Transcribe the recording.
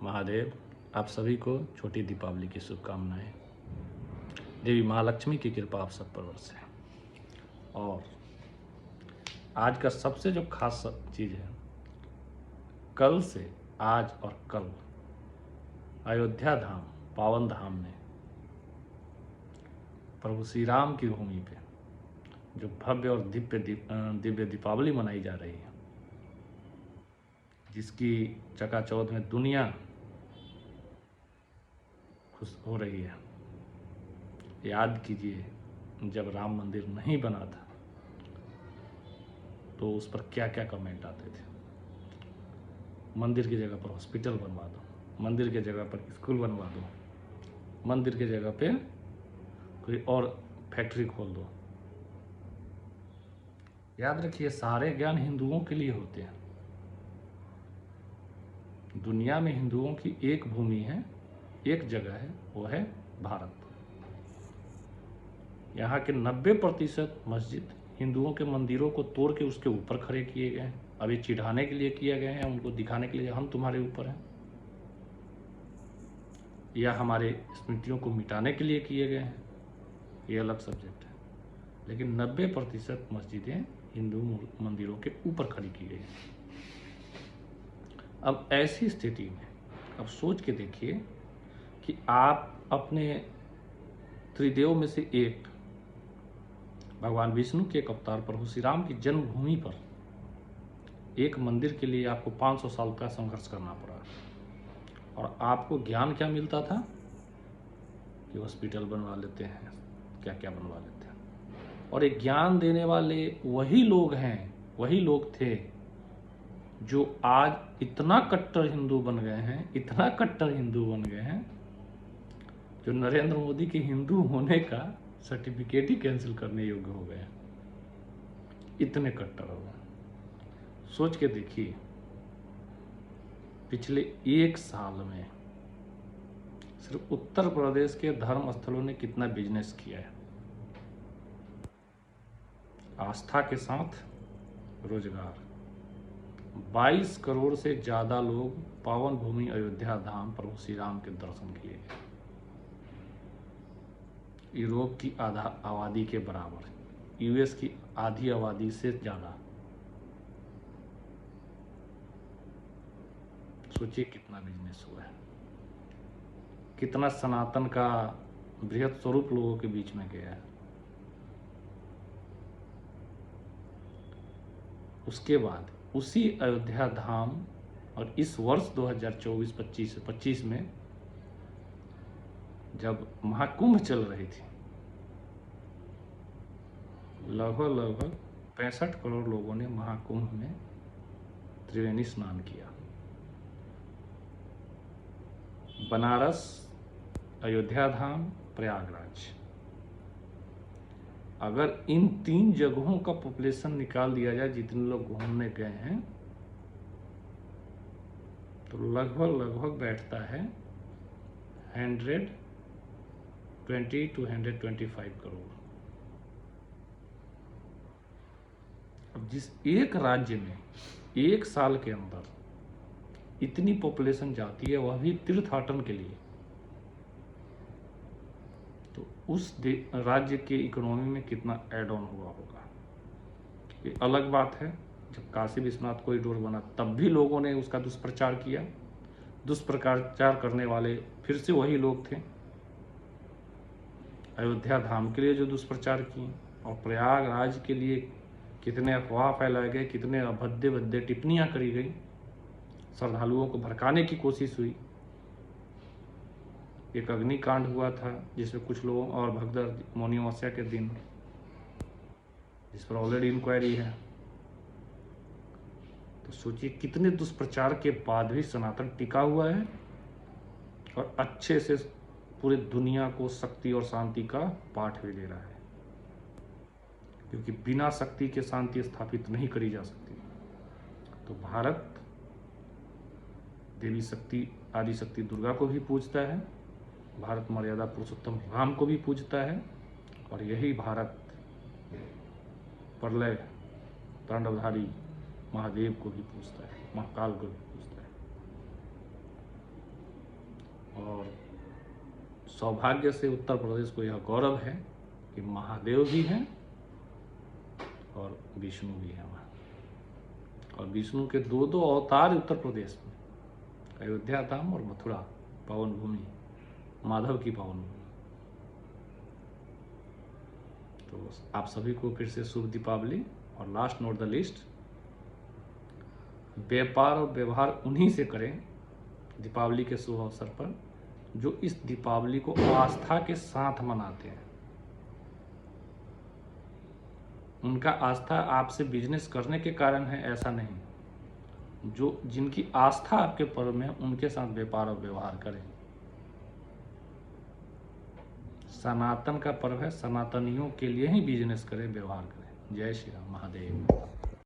महादेव, आप सभी को छोटी दीपावली की शुभकामनाएं। देवी महालक्ष्मी की कृपा आप सब पर बरसे। और आज का सबसे जो खास चीज़ है, कल से आज और कल अयोध्या धाम पावन धाम में प्रभु श्री राम की भूमि पे जो भव्य और दिव्य दीपावली मनाई जा रही है, जिसकी चकाचौंध में दुनिया खुश हो रही है। याद कीजिए, जब राम मंदिर नहीं बना था तो उस पर क्या क्या कमेंट आते थे। मंदिर की जगह पर हॉस्पिटल बनवा दो, मंदिर की जगह पर स्कूल बनवा दो, मंदिर की जगह पे कोई और फैक्ट्री खोल दो। याद रखिए, सारे ज्ञान हिंदुओं के लिए होते हैं। दुनिया में हिंदुओं की एक भूमि है, एक जगह है, वो है भारत। यहाँ के 90% मस्जिद हिंदुओं के मंदिरों को तोड़ के उसके ऊपर खड़े किए गए हैं। अभी चिढ़ाने के लिए किए गए हैं, उनको दिखाने के लिए हम तुम्हारे ऊपर हैं, या हमारे स्मृतियों को मिटाने के लिए किए गए हैं, ये अलग सब्जेक्ट है। लेकिन 90% मस्जिदें हिंदू मंदिरों के ऊपर खड़ी की गई हैं। अब ऐसी स्थिति में अब सोच के देखिए कि आप अपने त्रिदेव में से एक भगवान विष्णु के एक अवतार प्रभु श्री राम की जन्मभूमि पर एक मंदिर के लिए आपको 500 साल का संघर्ष करना पड़ा, और आपको ज्ञान क्या मिलता था कि हॉस्पिटल बनवा लेते हैं, क्या क्या बनवा लेते हैं। और एक ज्ञान देने वाले वही लोग हैं, वही लोग थे जो आज इतना कट्टर हिंदू बन गए हैं, इतना कट्टर हिंदू बन गए हैं, जो नरेंद्र मोदी के हिंदू होने का सर्टिफिकेट ही कैंसिल करने योग्य हो गए। इतने कट्टर हो गए। सोच के देखिए, पिछले एक साल में सिर्फ उत्तर प्रदेश के धर्म स्थलों ने कितना बिजनेस किया है। आस्था के साथ रोजगार, 22 करोड़ से ज़्यादा लोग पावन भूमि अयोध्या धाम प्रभु श्री राम के दर्शन किए। यूरोप की आधा आबादी के बराबर, यूएस की आधी आबादी से ज़्यादा। सोचिए कितना बिजनेस हुआ है, कितना सनातन का बृहद स्वरूप लोगों के बीच में गया है। उसके बाद उसी अयोध्या धाम और इस वर्ष 2024-25 में जब महाकुंभ चल रही थी, लगभग 65 करोड़ लोगों ने महाकुंभ में त्रिवेणी स्नान किया। बनारस, अयोध्या धाम, प्रयागराज, अगर इन 3 जगहों का पॉपुलेशन निकाल दिया जाए जितने लोग घूमने गए हैं, तो लगभग बैठता है 120 to 125 करोड़। अब जिस एक राज्य में एक साल के अंदर इतनी पॉपुलेशन जाती है, वह भी तीर्थाटन के लिए, तो उस राज्य के इकोनॉमी में कितना एड ऑन हुआ होगा। ये अलग बात है, जब काशी विश्वनाथ कॉरिडोर बना तब भी लोगों ने उसका दुष्प्रचार किया। दुष्प्रचार करने वाले फिर से वही लोग थे। अयोध्या धाम के लिए जो दुष्प्रचार किए, और प्रयागराज के लिए कितने अफवाह फैलाए गए, कितने अभद्य टिप्पणियां करी गई, श्रद्धालुओं को भड़काने की कोशिश हुई। एक अग्निकांड हुआ था जिसमें कुछ लोगों, और भगदड़ मौनी अमावस्या के दिन, जिस पर ऑलरेडी इंक्वायरी है। तो सोचिए कितने दुष्प्रचार के बाद भी सनातन टिका हुआ है और अच्छे से पूरी दुनिया को शक्ति और शांति का पाठ भी दे रहा है, क्योंकि बिना शक्ति के शांति स्थापित नहीं करी जा सकती। तो भारत देवी शक्ति आदि शक्ति दुर्गा को भी पूजता है, भारत मर्यादा पुरुषोत्तम राम को भी पूजता है, और यही भारत प्रलय तांडवधारी महादेव को भी पूजता है, महाकाल को भी पूजता है। सौभाग्य से उत्तर प्रदेश को यह गौरव है कि महादेव भी हैं और विष्णु भी हैं वहाँ। और विष्णु के दो दो अवतार उत्तर प्रदेश में, अयोध्या धाम और मथुरा पावन भूमि, माधव की पावन भूमि। तो आप सभी को फिर से शुभ दीपावली। और लास्ट नोट द लिस्ट, व्यापार और व्यवहार उन्हीं से करें दीपावली के शुभ अवसर पर जो इस दीपावली को आस्था के साथ मनाते हैं। उनका आस्था आपसे बिजनेस करने के कारण है ऐसा नहीं। जो जिनकी आस्था आपके पर्व में उनके साथ व्यापार और व्यवहार करें। सनातन का पर्व है, सनातनियों के लिए ही बिजनेस करें, व्यवहार करें। जय श्री राम, महादेव।